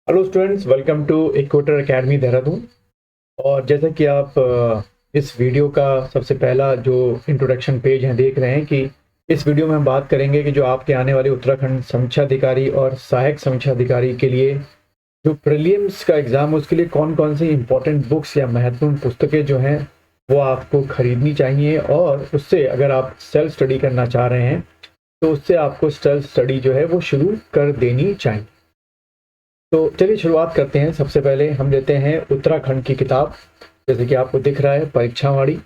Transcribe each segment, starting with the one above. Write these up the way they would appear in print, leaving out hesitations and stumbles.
Hello students, welcome to equator academy Dehradun. और जैसा कि आप इस वीडियो का सबसे पहला जो इंट्रोडक्शन पेज है देख रहे हैं कि इस वीडियो में हम बात करेंगे कि जो आपके आने वाले उत्तराखंड समीक्षा अधिकारी और सहायक समीक्षा अधिकारी के लिए जो प्रीलिम्स का एग्ज़ाम है उसके लिए कौन कौन सी इंपॉर्टेंट बुक्स या महत्वपूर्ण पुस्तकें जो हैं वो आपको खरीदनी चाहिए, और उससे अगर आप सेल्फ स्टडी करना चाह रहे हैं तो उससे आपको सेल्फ स्टडी जो है वो शुरू कर देनी चाहिए। तो चलिए शुरुआत करते हैं। सबसे पहले हम लेते हैं उत्तराखंड की किताब। जैसे कि आपको दिख रहा है परीक्षावाड़ी,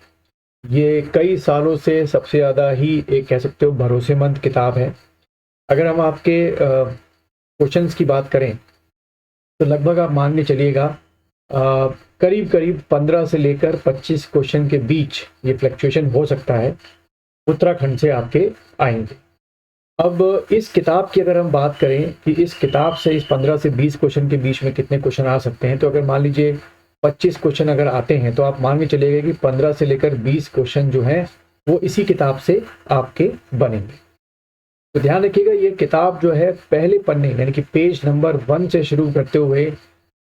ये कई सालों से सबसे ज़्यादा ही एक कह सकते हो भरोसेमंद किताब है। अगर हम आपके क्वेश्चंस की बात करें तो लगभग आप मान के चलिएगा करीब करीब 15 से लेकर 25 क्वेश्चन के बीच ये फ्लक्चुएशन हो सकता है, उत्तराखंड से आपके आएंगे। अब इस किताब की अगर हम बात करें कि इस किताब से इस 15 से 20 क्वेश्चन के बीच में कितने क्वेश्चन आ सकते हैं, तो अगर मान लीजिए 25 क्वेश्चन अगर आते हैं तो आप मान के चलिएगा कि 15 से लेकर 20 क्वेश्चन जो हैं वो इसी किताब से आपके बनेंगे। तो ध्यान रखिएगा, ये किताब जो है पहले पन्ने यानी कि पेज नंबर 1 से शुरू करते हुए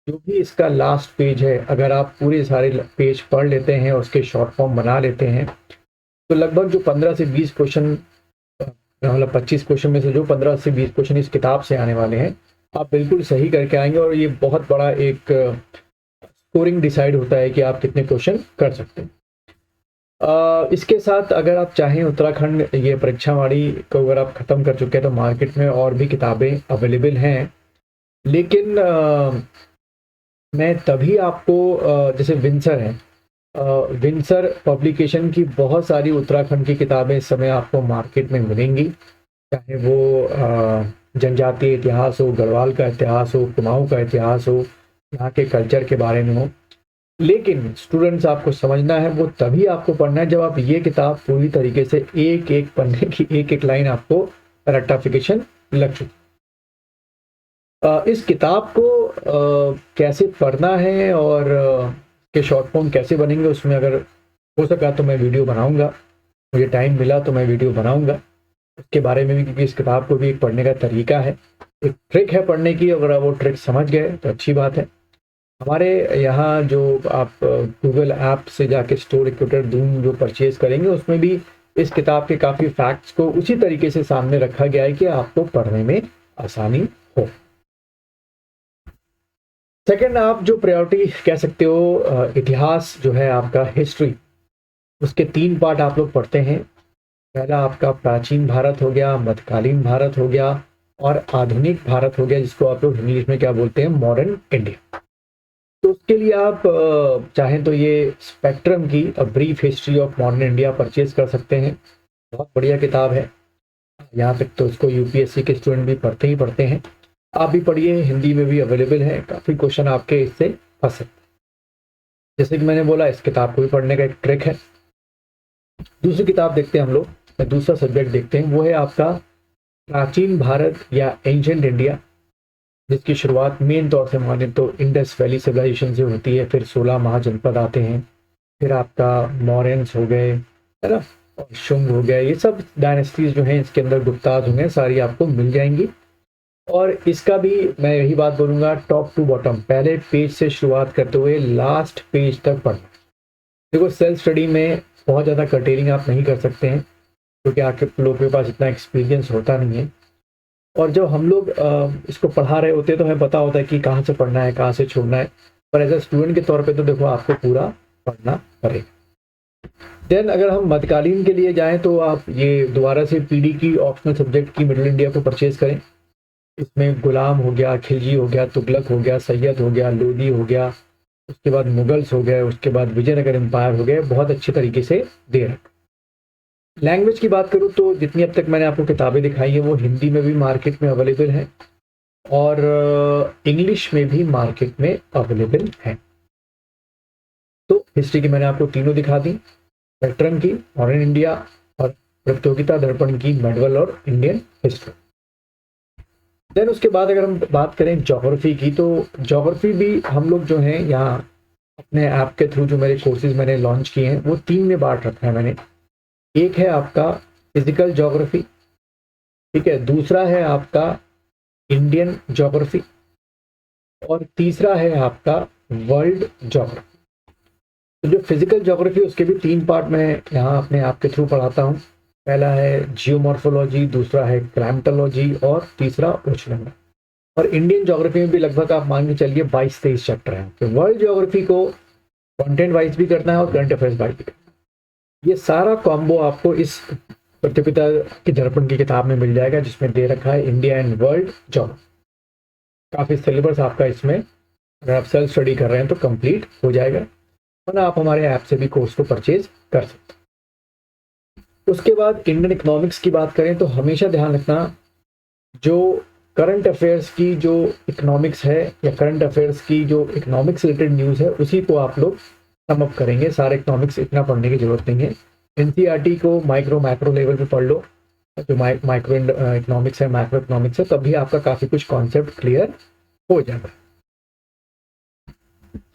जो भी इसका लास्ट पेज है, अगर आप पूरे सारे पेज पढ़ लेते हैं और उसके शॉर्ट फॉर्म बना लेते हैं तो लगभग जो 15 से 20 क्वेश्चन, मतलब 25 क्वेश्चन में से जो 15 से 20 क्वेश्चन इस किताब से आने वाले हैं, आप बिल्कुल सही करके आएंगे। और ये बहुत बड़ा एक स्कोरिंग डिसाइड होता है कि आप कितने क्वेश्चन कर सकते हैं। इसके साथ अगर आप चाहें उत्तराखंड ये परीक्षावाड़ी को अगर आप ख़त्म कर चुके हैं तो मार्केट में और भी किताबें अवेलेबल हैं। लेकिन मैं तभी आपको जैसे विंसर है, विंसर पब्लिकेशन की बहुत सारी उत्तराखंड की किताबें इस समय आपको मार्केट में मिलेंगी, चाहे वो जनजातीय इतिहास हो, गढ़वाल का इतिहास हो, कुमाऊं का इतिहास हो, यहाँ के कल्चर के बारे में हो। लेकिन स्टूडेंट्स, आपको समझना है वो तभी आपको पढ़ना है जब आप ये किताब पूरी तरीके से एक एक पन्ने की एक एक लाइन आपको रेक्टिफिकेशन लग चुकी। इस किताब को कैसे पढ़ना है और के शॉर्ट फॉर्म कैसे बनेंगे, उसमें अगर हो सका तो मैं वीडियो बनाऊंगा, मुझे टाइम मिला तो मैं वीडियो बनाऊंगा उसके बारे में भी, क्योंकि इस किताब को भी एक पढ़ने का तरीका है, एक ट्रिक है पढ़ने की। अगर आप वो ट्रिक समझ गए तो अच्छी बात है। हमारे यहाँ जो आप गूगल ऐप से जाके स्टोर इक्विटर दून जो परचेज करेंगे उसमें भी इस किताब के काफ़ी फैक्ट्स को उसी तरीके से सामने रखा गया है कि आपको पढ़ने में आसानी हो। सेकंड, आप जो प्रायोरिटी कह सकते हो, इतिहास जो है आपका हिस्ट्री, उसके 3 पार्ट आप लोग पढ़ते हैं। पहला आपका प्राचीन भारत हो गया, मध्यकालीन भारत हो गया और आधुनिक भारत हो गया, जिसको आप लोग इंग्लिश में क्या बोलते हैं, मॉडर्न इंडिया। तो उसके लिए आप चाहें तो ये स्पेक्ट्रम की a brief history of modern India purchase कर सकते हैं। बहुत बढ़िया किताब है। यहाँ तक तो उसको यूपीएससी के स्टूडेंट भी पढ़ते ही पढ़ते हैं। आप भी पढ़िए, हिंदी में भी अवेलेबल है, काफ़ी क्वेश्चन आपके इससे फंस सकते हैं। जैसे कि मैंने बोला, इस किताब को भी पढ़ने का एक ट्रिक है। दूसरी किताब देखते हैं हम लोग, दूसरा सब्जेक्ट देखते हैं, वो है आपका प्राचीन भारत या एंशिएंट इंडिया, जिसकी शुरुआत मेन तौर से माने तो इंडस वैली सिविलाइजेशन से होती है। फिर 16 महाजनपद आते हैं, फिर आपका मौर्यंस हो गए, है ना, और शुंग हो गए। ये सब डायनेस्टीज जो हैं इसके अंदर गुप्ताज होंगे, सारी आपको मिल जाएंगी। और इसका भी मैं यही बात बोलूँगा, टॉप टू बॉटम पहले पेज से शुरुआत करते हुए लास्ट पेज तक पढ़ना। देखो, सेल्फ स्टडी में बहुत ज़्यादा कर्टेलिंग आप नहीं कर सकते हैं क्योंकि आपके लोगों के पास इतना एक्सपीरियंस होता नहीं है। और जब हम लोग इसको पढ़ा रहे होते हैं तो हमें पता होता है कि कहाँ से पढ़ना है, कहाँ से छोड़ना है। पर एज ए स्टूडेंट के तौर पे तो देखो, आपको पूरा पढ़ना पड़ेगा। देन अगर हम मध्यकालीन के लिए जाएं तो आप ये दोबारा से पीडी की ऑप्शनल सब्जेक्ट की मिडिल इंडिया को परचेज करें। इसमें गुलाम हो गया, खिलजी हो गया, तुगलक हो गया, सैयद हो गया, लोदी हो गया, उसके बाद मुगल्स हो गए, उसके बाद विजयनगर एम्पायर हो गए, बहुत अच्छे तरीके से दे रखा। लैंग्वेज की बात करूँ तो जितनी अब तक मैंने आपको किताबें दिखाई है वो हिंदी में भी मार्केट में अवेलेबल है और इंग्लिश में भी मार्केट में अवेलेबल है। तो हिस्ट्री की मैंने आपको तीनों दिखा दी, स्पेक्ट्रम की, मॉडर्न इंडिया और प्रतियोगिता दर्पण की मेडवल और इंडियन हिस्ट्री। देन उसके बाद अगर हम बात करें ज्योग्राफी की, तो ज्योग्राफी भी हम लोग जो हैं यहाँ अपने ऐप के थ्रू जो मेरे कोर्सेज मैंने लॉन्च किए हैं वो 3 में बांट रखा है मैंने। एक है आपका फिजिकल ज्योग्राफी, ठीक है, दूसरा है आपका इंडियन ज्योग्राफी, और तीसरा है आपका वर्ल्ड ज्योग्राफी। तो जो फिजिकल ज्योग्राफी उसके भी 3 पार्ट मैं यहाँ अपने आपके थ्रू पढ़ाता हूँ। पहला है जियोमॉर्फोलॉजी, दूसरा है क्लाइमेटोलॉजी और तीसरा ओशनोग्राफी। और इंडियन ज्योग्राफी में भी लगभग आप मान के चलिए 22-23 चैप्टर हैं। तो वर्ल्ड ज्योग्राफी को कंटेंट वाइज भी करना है और करंट अफेयर्स वाइज भी करना है। ये सारा कॉम्बो आपको इस प्रतियोगिता की दर्पण की किताब में मिल जाएगा, जिसमें दे रखा है इंडिया एंड वर्ल्ड ज्योग्राफी। काफ़ी सिलेबस आपका इसमें अगर आप सेल्फ स्टडी कर रहे हैं तो कंप्लीट हो जाएगा, वरना आप हमारे ऐप से भी कोर्स को परचेज कर सकते हैं। उसके बाद इंडियन इकोनॉमिक्स की बात करें तो हमेशा ध्यान रखना, जो करंट अफेयर्स की जो इकोनॉमिक्स है या करंट अफेयर्स की जो इकोनॉमिक्स रिलेटेड न्यूज़ है उसी को आप लोग सम अप करेंगे। सारे इकोनॉमिक्स इतना पढ़ने की जरूरत नहीं है। एनसीईआरटी को माइक्रो मैक्रो लेवल पे पढ़ लो, जो माइक्रो इकोनॉमिक्स है, मैक्रो इकोनॉमिक्स है, तब भी आपका काफ़ी कुछ कॉन्सेप्ट क्लियर हो जाएगा।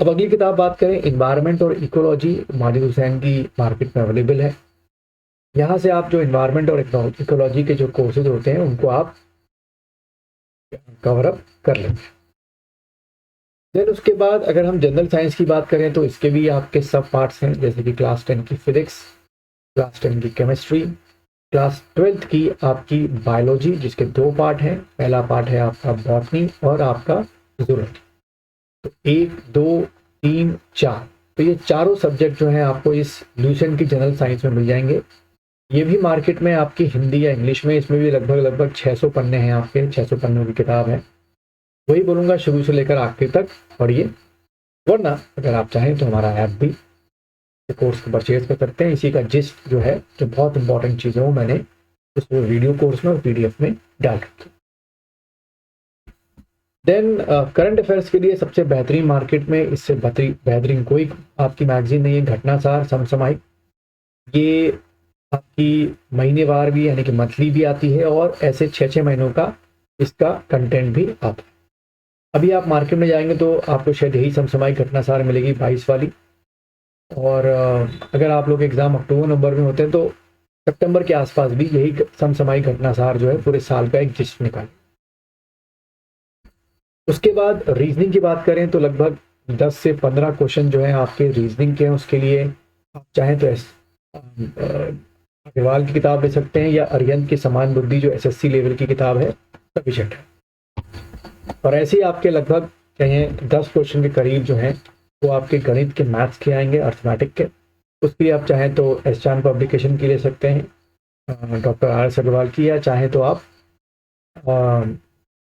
अब अगली किताब बात करें, इन्वायरमेंट और इकोलॉजी, माजिद हुसैन की मार्केट में अवेलेबल है। यहाँ से आप जो इन्वायरमेंट और इकोलॉजी के जो कोर्सेज होते हैं उनको आप कवर अप कर लेंगे। देन उसके बाद अगर हम जनरल साइंस की बात करें तो इसके भी आपके सब पार्ट्स हैं, जैसे कि क्लास 10 की फिजिक्स, क्लास 10 की केमिस्ट्री, क्लास 12 की आपकी बायोलॉजी जिसके 2 पार्ट हैं। पहला पार्ट है आपका बॉटनी और आपका जूलॉजी। तो 1, 2, 3, 4, तो ये चारों सब्जेक्ट जो हैं आपको इस ल्यूसेंट की जनरल साइंस में मिल जाएंगे। ये भी मार्केट में आपकी हिंदी या इंग्लिश में, इसमें भी लगभग 600 पन्ने हैं आपके, 600 पन्नों की किताब है। वही बोलूँगा, शुरू से लेकर आखिर तक पढ़िए, वरना अगर आप चाहें तो हमारा ऐप भी कोर्स को परचेज कर सकते हैं। इसी का जिस्ट जो है, जो बहुत इंपॉर्टेंट चीज़ है, वो मैंने उस वीडियो कोर्स में और पीडीएफ में डाल रखी। देन करंट अफेयर्स के लिए सबसे बेहतरीन मार्केट में, इससे बेहतरीन कोई आपकी मैगजीन नहीं है, घटनासार समसामयिक। ये आपकी महीनेवार भी यानी कि मंथली भी आती है और ऐसे 6-6 महीनों का इसका कंटेंट भी आता है। अभी आप मार्केट में जाएंगे तो आपको शायद यही समसामयिक घटनासार मिलेगी 22 वाली। और अगर आप लोग एग्ज़ाम अक्टूबर नवंबर में होते हैं तो सितंबर के आसपास भी यही समसामयिक घटनासार जो है पूरे साल का एक जिस्ट निकाले। उसके बाद रीजनिंग की बात करें तो लगभग 10 से 15 क्वेश्चन जो हैं आपके रीजनिंग के हैं। उसके लिए आप चाहें तो अग्रवाल की किताब ले सकते हैं या अरिहंत की समान बुद्धि जो एसएससी लेवल की किताब है, सफिशिएंट है। और ऐसे ही आपके लगभग कहें 10 क्वेश्चन के करीब जो हैं वो आपके गणित के, मैथ्स के आएंगे, अर्थमेटिक के। उसके लिए आप चाहें तो एस चांद पब्लिकेशन की ले सकते हैं, डॉक्टर RS अग्रवाल की, या चाहें तो आप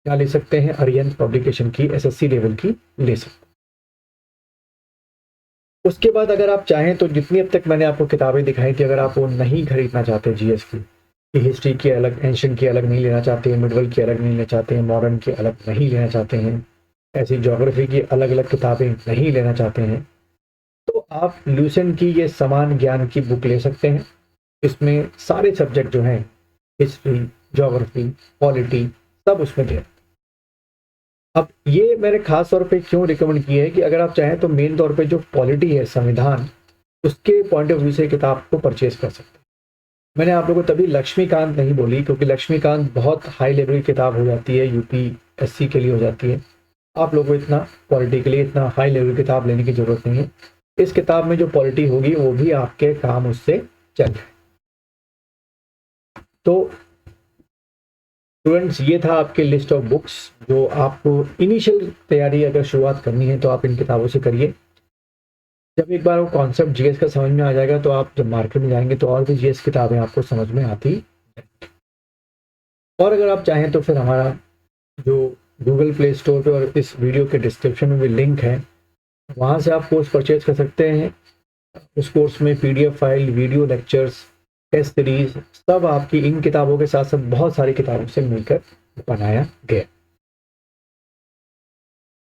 क्या ले सकते हैं, अरिहंत पब्लिकेशन की एसएससी लेवल की ले सकते हैं। उसके बाद अगर आप चाहें तो जितनी अब तक मैंने आपको किताबें दिखाई थी, अगर आप वो नहीं खरीदना चाहते, जीएस की हिस्ट्री की अलग, एंशिएंट की अलग नहीं लेना चाहते हैं, मिडवल की अलग नहीं लेना चाहते हैं, मॉडर्न की अलग नहीं लेना चाहते हैं, ऐसी ज्योग्राफी की अलग अलग किताबें नहीं लेना चाहते हैं, तो आप ल्यूसेंट की ये समान ज्ञान की बुक ले सकते हैं। इसमें सारे सब्जेक्ट जो हैं, हिस्ट्री, ज्योग्राफी, पॉलिटी, सब उसमें दे। अब ये मैंने खास तौर पे क्यों रिकमेंड की है कि अगर आप चाहें तो मेन तौर पे जो पॉलिटी है, संविधान, उसके पॉइंट ऑफ व्यू से किताब को परचेज कर सकते हैं। मैंने आप लोगों को तभी लक्ष्मीकांत नहीं बोली क्योंकि लक्ष्मीकांत बहुत हाई लेवल की किताब हो जाती है, यूपीएससी के लिए हो जाती है। आप लोगों को इतना पॉलिटी के लिए इतना हाई लेवल की किताब लेने की जरूरत नहीं है। इस किताब में जो पॉलिटी होगी वो भी आपके काम उससे चल जाए। तो स्टूडेंट्स, ये था आपके लिस्ट ऑफ बुक्स जो आपको इनिशियल तैयारी अगर शुरुआत करनी है तो आप इन किताबों से करिए। जब एक बार वो कॉन्सेप्ट जीएस का समझ में आ जाएगा तो आप जब मार्केट में जाएंगे तो और भी जीएस किताबें आपको समझ में आती। और अगर आप चाहें तो फिर हमारा जो गूगल प्ले स्टोर पे और इस वीडियो के डिस्क्रिप्शन में भी लिंक है, वहाँ से आप कोर्स परचेज कर सकते हैं। उस कोर्स में PDF file, video lectures, test series, सब आपकी इन किताबों के साथ साथ बहुत सारी किताबों से मिलकर बनाया गया।